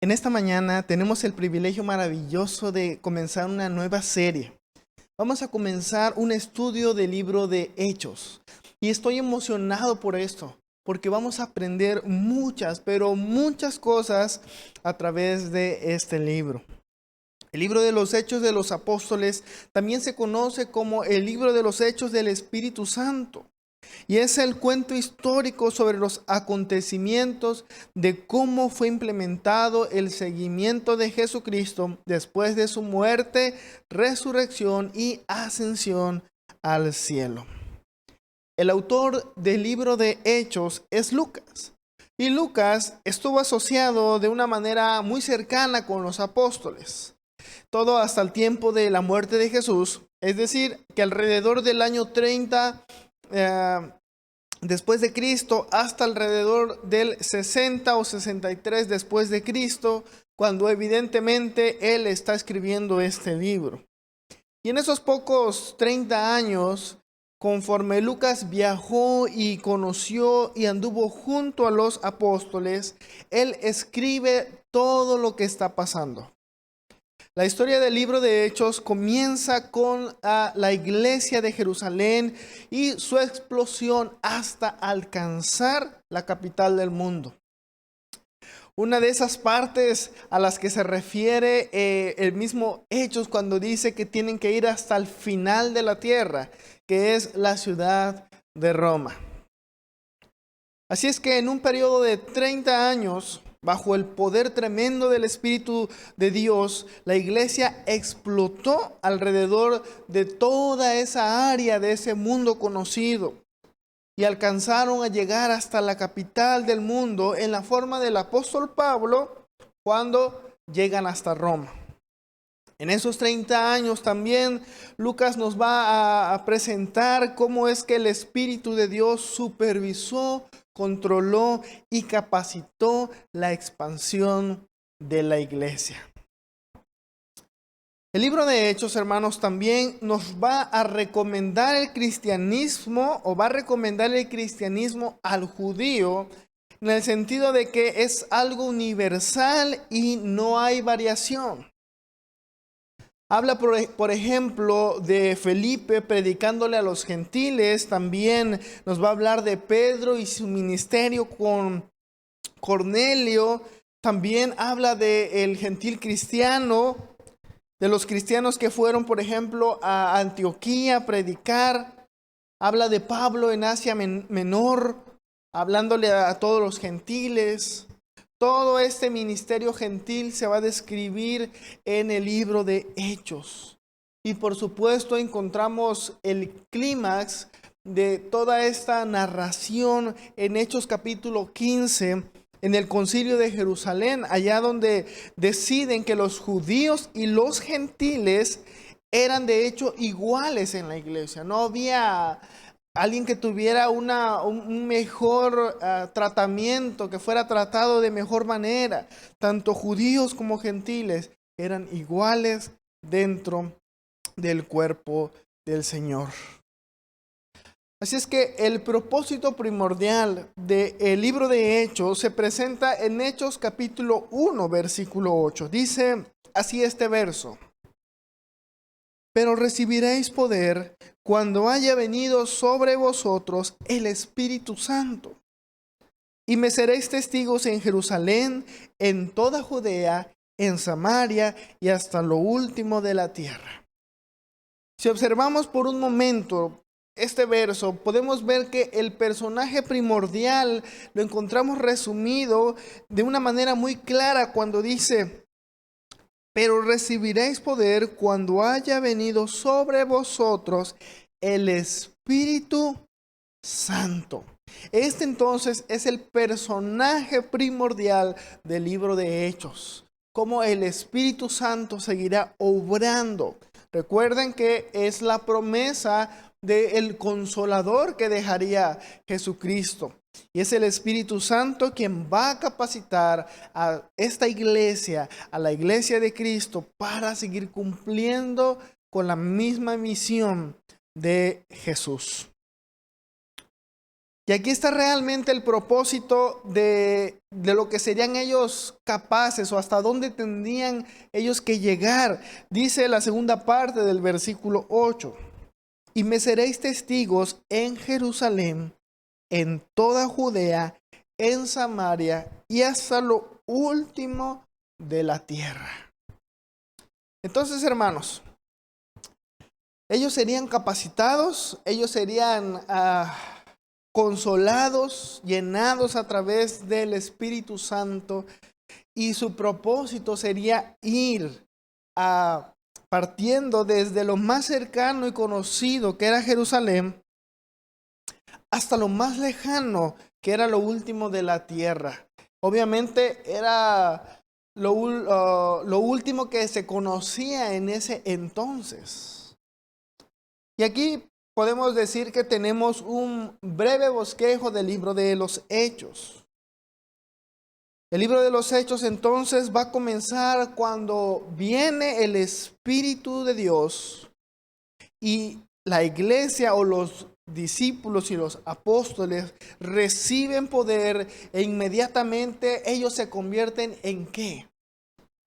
En esta mañana tenemos el privilegio maravilloso de comenzar una nueva serie. Vamos a comenzar un estudio del libro de Hechos. Y estoy emocionado por esto, porque vamos a aprender muchas, pero muchas cosas a través de este libro. El libro de los Hechos de los Apóstoles también se conoce como el libro de los Hechos del Espíritu Santo. Y es el cuento histórico sobre los acontecimientos de cómo fue implementado el seguimiento de Jesucristo después de su muerte, resurrección y ascensión al cielo. El autor del libro de Hechos es Lucas. Y Lucas estuvo asociado de una manera muy cercana con los apóstoles. Todo hasta el tiempo de la muerte de Jesús. Es decir, que alrededor del año 30 después de Cristo hasta alrededor del 60 o 63 después de Cristo, cuando evidentemente él está escribiendo este libro. Y en esos pocos 30 años, conforme Lucas viajó y conoció y anduvo junto a los apóstoles, él escribe todo lo que está pasando. La historia del libro de Hechos comienza con la iglesia de Jerusalén y su explosión hasta alcanzar la capital del mundo. Una de esas partes a las que se refiere el mismo Hechos cuando dice que tienen que ir hasta el final de la tierra, que es la ciudad de Roma. Así es que en un periodo de 30 años, bajo el poder tremendo del Espíritu de Dios, la iglesia explotó alrededor de toda esa área de ese mundo conocido y alcanzaron a llegar hasta la capital del mundo en la forma del apóstol Pablo cuando llegan hasta Roma. En esos 30 años también Lucas nos va a presentar cómo es que el Espíritu de Dios supervisó, controló y capacitó la expansión de la iglesia. El libro de Hechos, hermanos, también nos va a recomendar el cristianismo o va a recomendar el cristianismo al judío en el sentido de que es algo universal y no hay variación. Habla, por ejemplo, de Felipe predicándole a los gentiles. También nos va a hablar de Pedro y su ministerio con Cornelio. También habla del gentil cristiano, de los cristianos que fueron, por ejemplo, a Antioquía a predicar. Habla de Pablo en Asia Menor, hablándole a todos los gentiles. Todo este ministerio gentil se va a describir en el libro de Hechos. Y por supuesto encontramos el clímax de toda esta narración en Hechos capítulo 15, en el concilio de Jerusalén, allá donde deciden que los judíos y los gentiles eran de hecho iguales en la iglesia. No había alguien que tuviera un mejor tratamiento, que fuera tratado de mejor manera. Tanto judíos como gentiles eran iguales dentro del cuerpo del Señor. Así es que el propósito primordial del libro de Hechos se presenta en Hechos capítulo 1, versículo 8. Dice así este verso: pero recibiréis poder cuando haya venido sobre vosotros el Espíritu Santo. Y me seréis testigos en Jerusalén, en toda Judea, en Samaria y hasta lo último de la tierra. Si observamos por un momento este verso, podemos ver que el personaje primordial lo encontramos resumido de una manera muy clara cuando dice: pero recibiréis poder cuando haya venido sobre vosotros el Espíritu Santo. Este entonces es el personaje primordial del libro de Hechos. Cómo el Espíritu Santo seguirá obrando. Recuerden que es la promesa del Consolador que dejaría Jesucristo. Y es el Espíritu Santo quien va a capacitar a esta iglesia, a la iglesia de Cristo, para seguir cumpliendo con la misma misión de Jesús. Y aquí está realmente el propósito de lo que serían ellos capaces o hasta dónde tendrían ellos que llegar. Dice la segunda parte del versículo 8. Y me seréis testigos en Jerusalén, en toda Judea, en Samaria y hasta lo último de la tierra. Entonces, hermanos, ellos serían capacitados, ellos serían consolados, llenados a través del Espíritu Santo, y su propósito sería ir partiendo desde lo más cercano y conocido, que era Jerusalén, hasta lo más lejano, que era lo último de la tierra. Obviamente era lo último que se conocía en ese entonces. Y aquí podemos decir que tenemos un breve bosquejo del libro de los Hechos. El libro de los Hechos entonces va a comenzar cuando viene el Espíritu de Dios y la iglesia o los discípulos y los apóstoles reciben poder e inmediatamente ellos se convierten en ¿qué?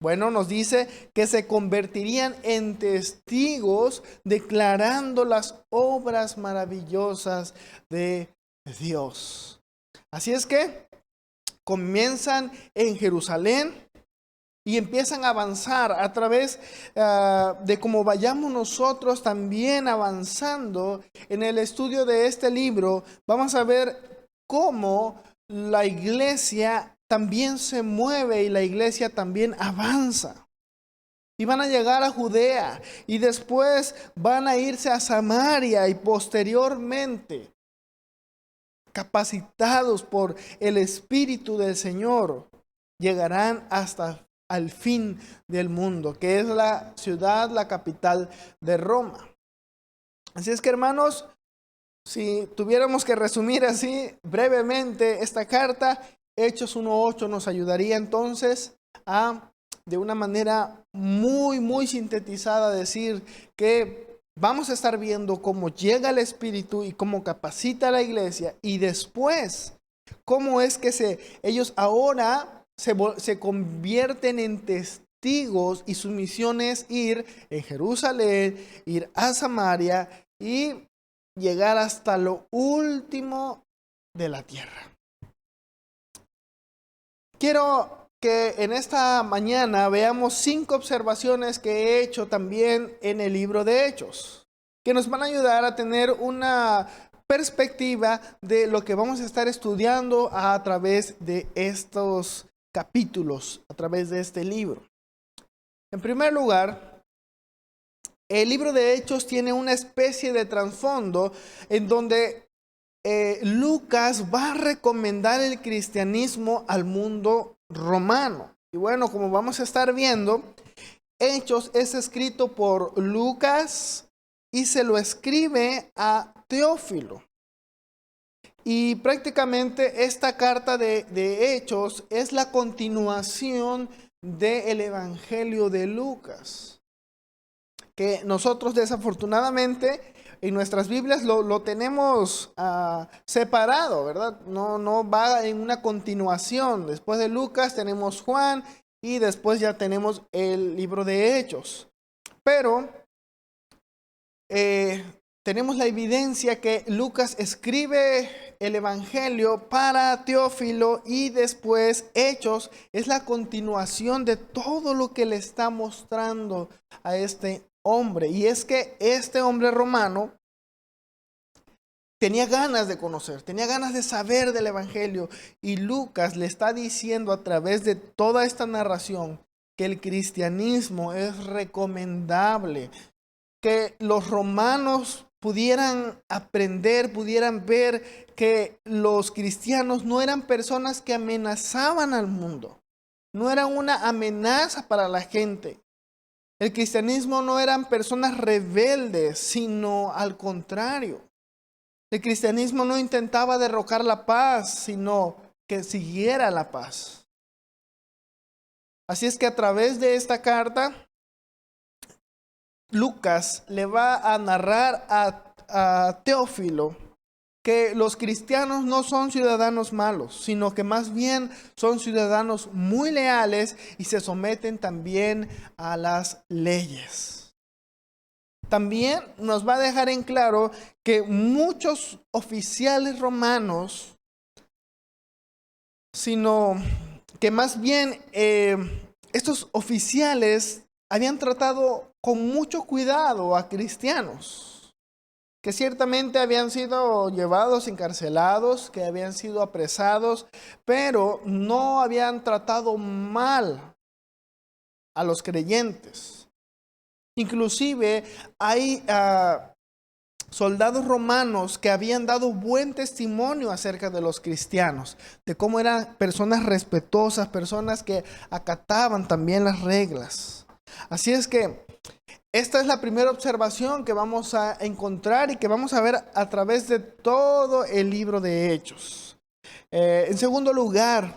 Bueno, nos dice que se convertirían en testigos declarando las obras maravillosas de Dios. Así es que comienzan en Jerusalén y empiezan a avanzar a través de cómo vayamos nosotros también avanzando en el estudio de este libro. Vamos a ver cómo la iglesia también se mueve y la iglesia también avanza. Y van a llegar a Judea y después van a irse a Samaria y posteriormente, capacitados por el Espíritu del Señor, llegarán hasta al fin del mundo, que es la ciudad, la capital de Roma. Así es que, hermanos, si tuviéramos que resumir así brevemente esta carta, Hechos 1:8 nos ayudaría entonces de una manera muy sintetizada, decir que vamos a estar viendo cómo llega el Espíritu y cómo capacita a la iglesia, y después cómo es que ellos ahora se convierten en testigos, y su misión es ir en Jerusalén, ir a Samaria y llegar hasta lo último de la tierra. Quiero que en esta mañana veamos 5 observaciones que he hecho también en el libro de Hechos, que nos van a ayudar a tener una perspectiva de lo que vamos a estar estudiando a través de estos capítulos, a través de este libro. En primer lugar, el libro de Hechos tiene una especie de trasfondo en donde Lucas va a recomendar el cristianismo al mundo romano. Y bueno, como vamos a estar viendo, Hechos es escrito por Lucas y se lo escribe a Teófilo. Y prácticamente esta carta de Hechos es la continuación del Evangelio de Lucas, que nosotros desafortunadamente en nuestras Biblias lo tenemos separado, ¿verdad? No va en una continuación. Después de Lucas tenemos Juan y después ya tenemos el libro de Hechos. Pero tenemos la evidencia que Lucas escribe el Evangelio para Teófilo y después Hechos es la continuación de todo lo que le está mostrando a este hombre. Y es que este hombre romano tenía ganas de conocer, tenía ganas de saber del Evangelio, y Lucas le está diciendo a través de toda esta narración que el cristianismo es recomendable, que los romanos pudieran aprender, pudieran ver que los cristianos no eran personas que amenazaban al mundo, no eran una amenaza para la gente. El cristianismo no eran personas rebeldes, sino al contrario. El cristianismo no intentaba derrocar la paz, sino que siguiera la paz. Así es que a través de esta carta, Lucas le va a narrar a Teófilo que los cristianos no son ciudadanos malos, sino que más bien son ciudadanos muy leales y se someten también a las leyes. También nos va a dejar en claro que muchos oficiales romanos, sino que más bien estos oficiales habían tratado con mucho cuidado a cristianos, que ciertamente habían sido llevados, encarcelados, que habían sido apresados, pero no habían tratado mal a los creyentes. Inclusive hay soldados romanos que habían dado buen testimonio acerca de los cristianos, de cómo eran personas respetuosas, personas que acataban también las reglas. Así es que esta es la primera observación que vamos a encontrar y que vamos a ver a través de todo el libro de Hechos. En segundo lugar,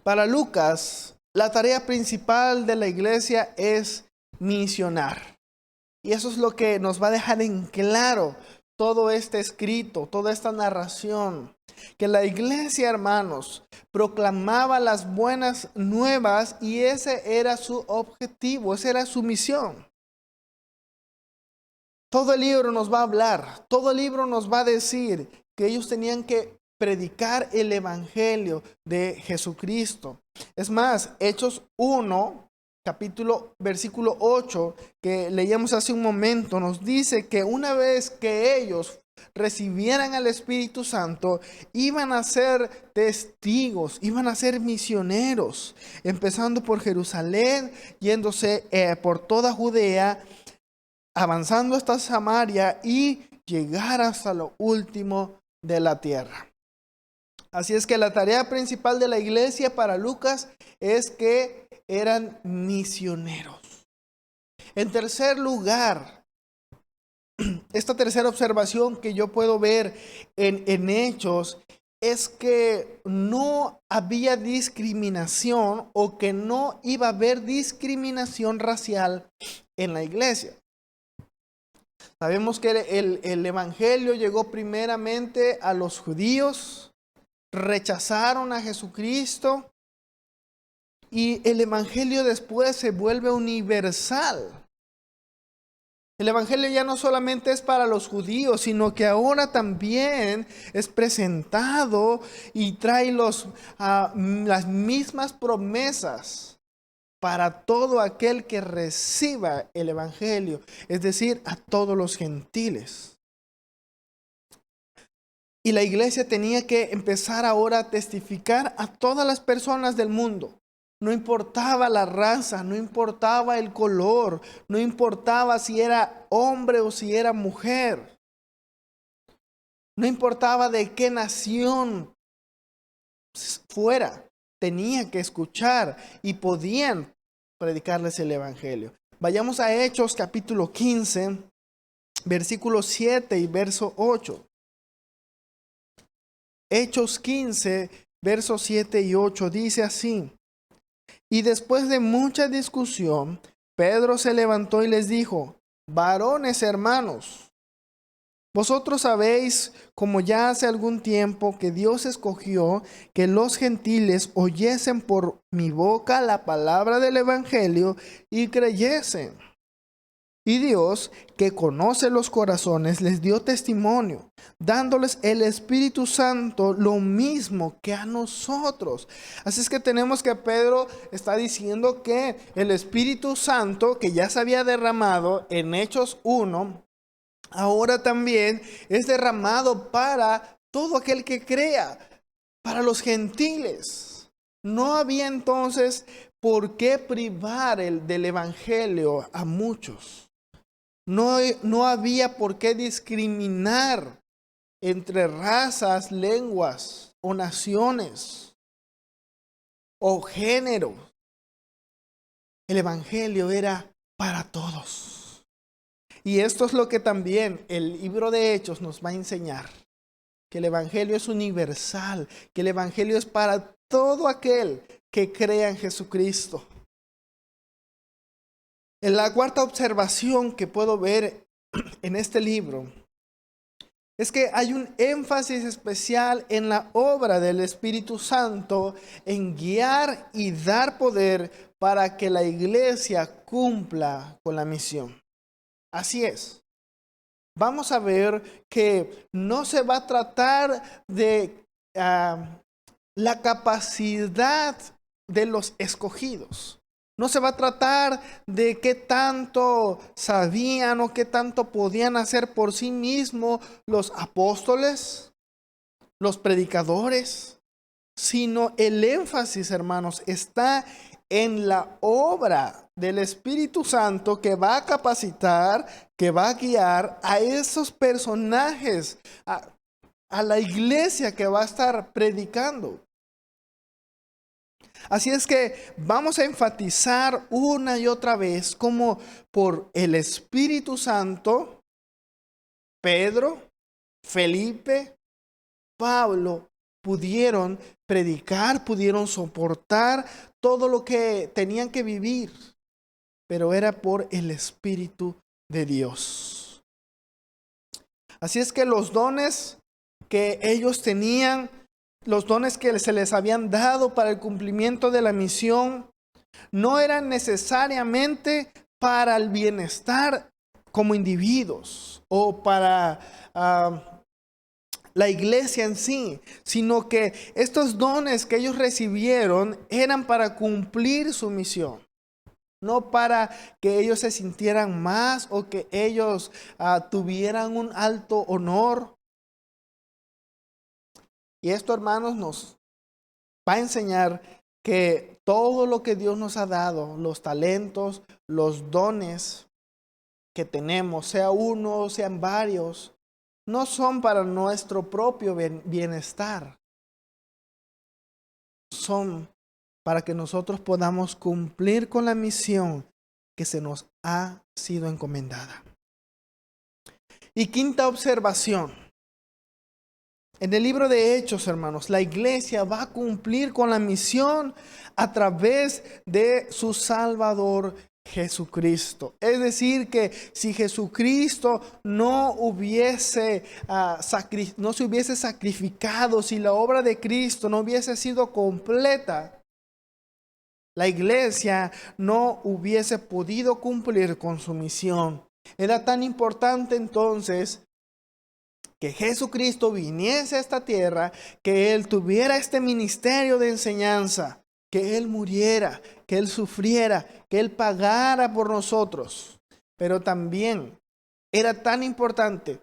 para Lucas, la tarea principal de la iglesia es misionar. Y eso es lo que nos va a dejar en claro todo este escrito, toda esta narración. Que la iglesia, hermanos, proclamaba las buenas nuevas y ese era su objetivo, esa era su misión. Todo el libro nos va a hablar, todo el libro nos va a decir que ellos tenían que predicar el evangelio de Jesucristo. Es más, Hechos 1, versículo 8, que leíamos hace un momento, nos dice que una vez que ellos recibieran al Espíritu Santo, iban a ser testigos, iban a ser misioneros, empezando por Jerusalén, yéndose por toda Judea, avanzando hasta Samaria y llegar hasta lo último de la tierra. Así es que la tarea principal de la iglesia para Lucas es que eran misioneros. En tercer lugar, esta tercera observación que yo puedo ver en Hechos es que no había discriminación o que no iba a haber discriminación racial en la iglesia. Sabemos que el evangelio llegó primeramente a los judíos, rechazaron a Jesucristo y el evangelio después se vuelve universal. El evangelio ya no solamente es para los judíos, sino que ahora también es presentado y trae las mismas promesas para todo aquel que reciba el evangelio, es decir, a todos los gentiles. Y la iglesia tenía que empezar ahora a testificar a todas las personas del mundo. No importaba la raza, no importaba el color, no importaba si era hombre o si era mujer. No importaba de qué nación fuera, tenía que escuchar y podían predicarles el evangelio. Vayamos a Hechos capítulo 15, versículo 7 y verso 8. Hechos 15, versos 7 y 8 dice así: y después de mucha discusión, Pedro se levantó y les dijo: varones hermanos, vosotros sabéis, como ya hace algún tiempo, que Dios escogió que los gentiles oyesen por mi boca la palabra del evangelio y creyesen. Y Dios, que conoce los corazones, les dio testimonio, dándoles el Espíritu Santo lo mismo que a nosotros. Así es que tenemos que Pedro está diciendo que el Espíritu Santo, que ya se había derramado en Hechos 1, ahora también es derramado para todo aquel que crea, para los gentiles. No había entonces por qué privar del evangelio a muchos. No había por qué discriminar entre razas, lenguas o naciones o género. El evangelio era para todos. Y esto es lo que también el libro de Hechos nos va a enseñar. Que el evangelio es universal, que el evangelio es para todo aquel que crea en Jesucristo. En la cuarta observación que puedo ver en este libro es que hay un énfasis especial en la obra del Espíritu Santo en guiar y dar poder para que la iglesia cumpla con la misión. Así es. Vamos a ver que no se va a tratar de la capacidad de los escogidos. No se va a tratar de qué tanto sabían o qué tanto podían hacer por sí mismos los apóstoles, los predicadores, sino el énfasis, hermanos, está en la obra del Espíritu Santo que va a capacitar, que va a guiar a esos personajes, a la iglesia que va a estar predicando. Así es que vamos a enfatizar una y otra vez cómo por el Espíritu Santo, Pedro, Felipe, Pablo pudieron predicar, pudieron soportar todo lo que tenían que vivir, pero era por el Espíritu de Dios. Así es que los dones que ellos tenían, los dones que se les habían dado para el cumplimiento de la misión, no eran necesariamente para el bienestar como individuos o para la iglesia en sí, sino que estos dones que ellos recibieron eran para cumplir su misión. No para que ellos se sintieran más o que ellos tuvieran un alto honor. Y esto, hermanos, nos va a enseñar que todo lo que Dios nos ha dado, los talentos, los dones que tenemos, sea uno, sean varios, no son para nuestro propio bienestar. Son para que nosotros podamos cumplir con la misión que se nos ha sido encomendada. Y quinta observación. En el libro de Hechos, hermanos, la iglesia va a cumplir con la misión a través de su Salvador Jesucristo. Es decir, que si Jesucristo no se hubiese sacrificado, si la obra de Cristo no hubiese sido completa, la iglesia no hubiese podido cumplir con su misión. Era tan importante entonces que Jesucristo viniese a esta tierra, que Él tuviera este ministerio de enseñanza, que Él muriera, que Él sufriera, que Él pagara por nosotros. Pero también era tan importante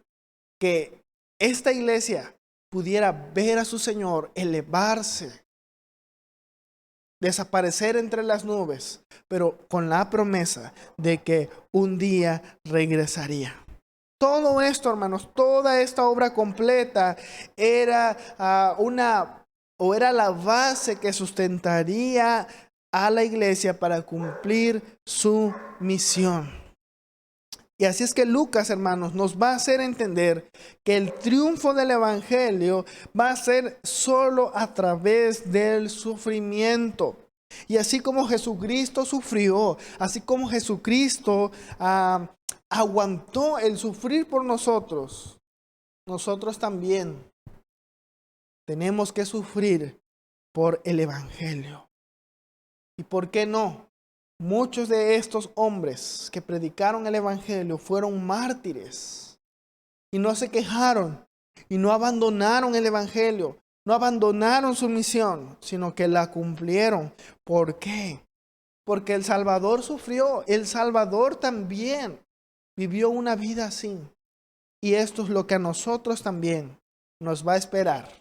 que esta iglesia pudiera ver a su Señor elevarse, desaparecer entre las nubes, pero con la promesa de que un día regresaría. Todo esto, hermanos, toda esta obra completa era era la base que sustentaría a la iglesia para cumplir su misión. Y así es que Lucas, hermanos, nos va a hacer entender que el triunfo del evangelio va a ser solo a través del sufrimiento. Y así como Jesucristo sufrió, así como Jesucristo aguantó el sufrir por nosotros, nosotros también tenemos que sufrir por el evangelio. ¿Y por qué no? Muchos de estos hombres que predicaron el evangelio fueron mártires y no se quejaron y no abandonaron el evangelio, no abandonaron su misión, sino que la cumplieron. ¿Por qué? Porque el Salvador sufrió, el Salvador también vivió una vida así. Y esto es lo que a nosotros también nos va a esperar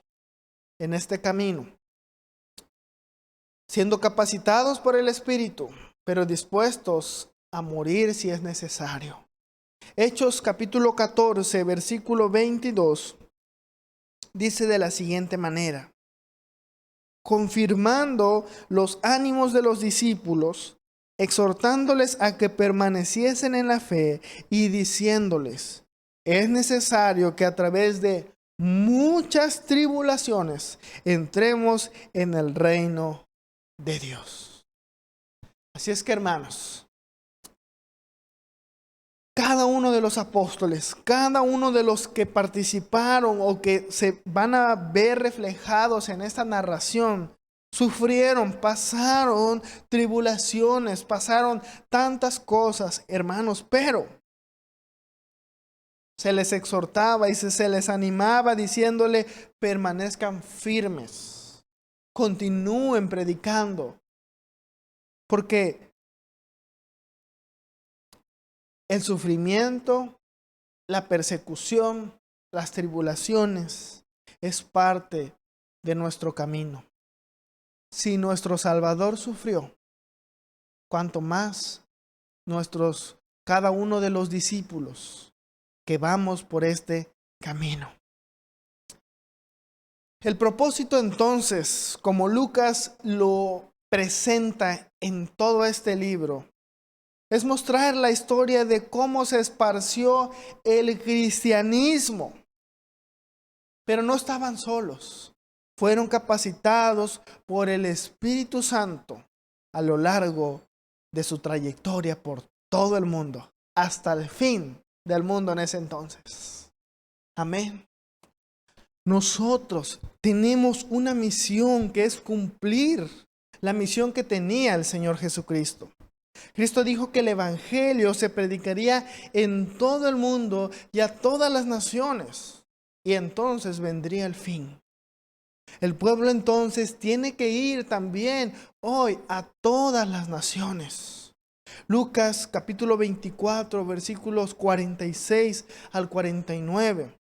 en este camino, siendo capacitados por el Espíritu, pero dispuestos a morir si es necesario. Hechos capítulo 14, versículo 22, dice de la siguiente manera: confirmando los ánimos de los discípulos, exhortándoles a que permaneciesen en la fe y diciéndoles: es necesario que a través de muchas tribulaciones entremos en el reino de Dios. Así es que, hermanos, cada uno de los apóstoles, cada uno de los que participaron o que se van a ver reflejados en esta narración, sufrieron, pasaron tribulaciones, pasaron tantas cosas, hermanos, pero se les exhortaba y se les animaba diciéndole: permanezcan firmes, continúen predicando, porque el sufrimiento, la persecución, las tribulaciones es parte de nuestro camino. Si nuestro Salvador sufrió, cuanto más cada uno de los discípulos que vamos por este camino. El propósito entonces, como Lucas lo presenta en todo este libro, es mostrar la historia de cómo se esparció el cristianismo. Pero no estaban solos. Fueron capacitados por el Espíritu Santo a lo largo de su trayectoria por todo el mundo, hasta el fin del mundo en ese entonces. Amén. Nosotros tenemos una misión que es cumplir la misión que tenía el Señor Jesucristo. Cristo dijo que el evangelio se predicaría en todo el mundo y a todas las naciones, y entonces vendría el fin. El pueblo entonces tiene que ir también hoy a todas las naciones. Lucas capítulo 24, versículos 46 al 49.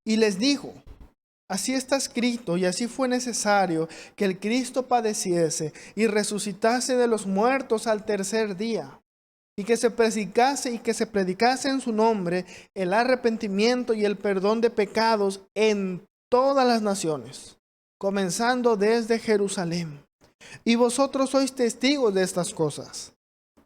Y les dijo: así está escrito y así fue necesario que el Cristo padeciese y resucitase de los muertos al tercer día, y que se predicase en su nombre el arrepentimiento y el perdón de pecados en todas las naciones, comenzando desde Jerusalén. Y vosotros sois testigos de estas cosas.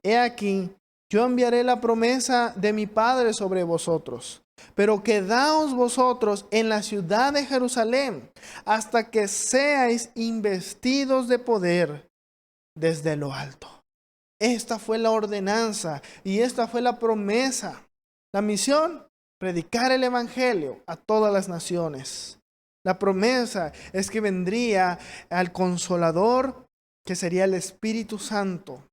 He aquí, yo enviaré la promesa de mi Padre sobre vosotros. Pero quedaos vosotros en la ciudad de Jerusalén hasta que seáis investidos de poder desde lo alto. Esta fue la ordenanza y esta fue la promesa. La misión: predicar el evangelio a todas las naciones. La promesa es que vendría al Consolador, que sería el Espíritu Santo.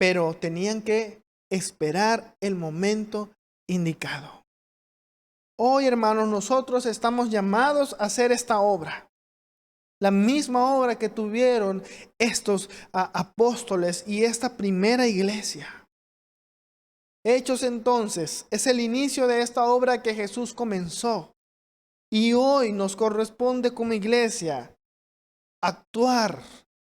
Pero tenían que esperar el momento indicado. Hoy, hermanos, nosotros estamos llamados a hacer esta obra. La misma obra que tuvieron estos apóstoles y esta primera iglesia. Hechos entonces es el inicio de esta obra que Jesús comenzó. Y hoy nos corresponde como iglesia actuar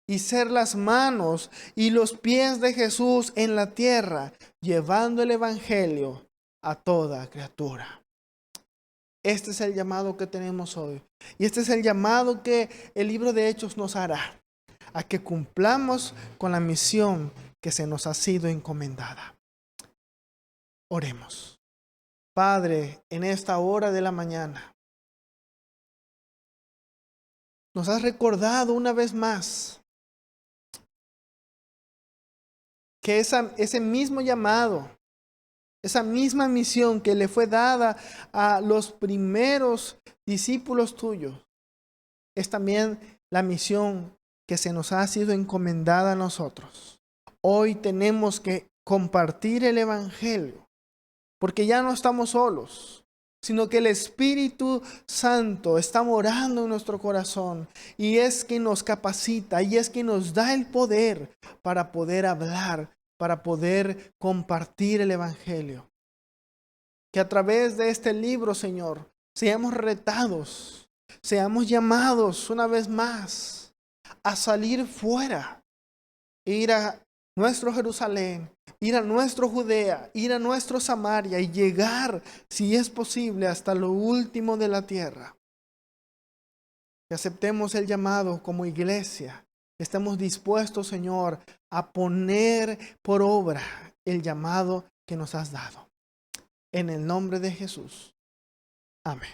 y ser las manos y los pies de Jesús en la tierra, llevando el evangelio a toda criatura. Este es el llamado que tenemos hoy. Y este es el llamado que el libro de Hechos nos hará, a que cumplamos con la misión que se nos ha sido encomendada. Oremos. Padre, en esta hora de la mañana, nos has recordado una vez más que ese mismo llamado, esa misma misión que le fue dada a los primeros discípulos tuyos, es también la misión que se nos ha sido encomendada a nosotros. Hoy tenemos que compartir el evangelio, porque ya no estamos solos, sino que el Espíritu Santo está morando en nuestro corazón y es quien nos capacita y es quien nos da el poder para poder hablar, para poder compartir el evangelio. Que a través de este libro, Señor, seamos retados, seamos llamados una vez más a salir fuera, ir a nuestro Jerusalén, ir a nuestro Judea, ir a nuestro Samaria y llegar, si es posible, hasta lo último de la tierra. Que aceptemos el llamado como iglesia. Estemos dispuestos, Señor, a poner por obra el llamado que nos has dado. En el nombre de Jesús. Amén.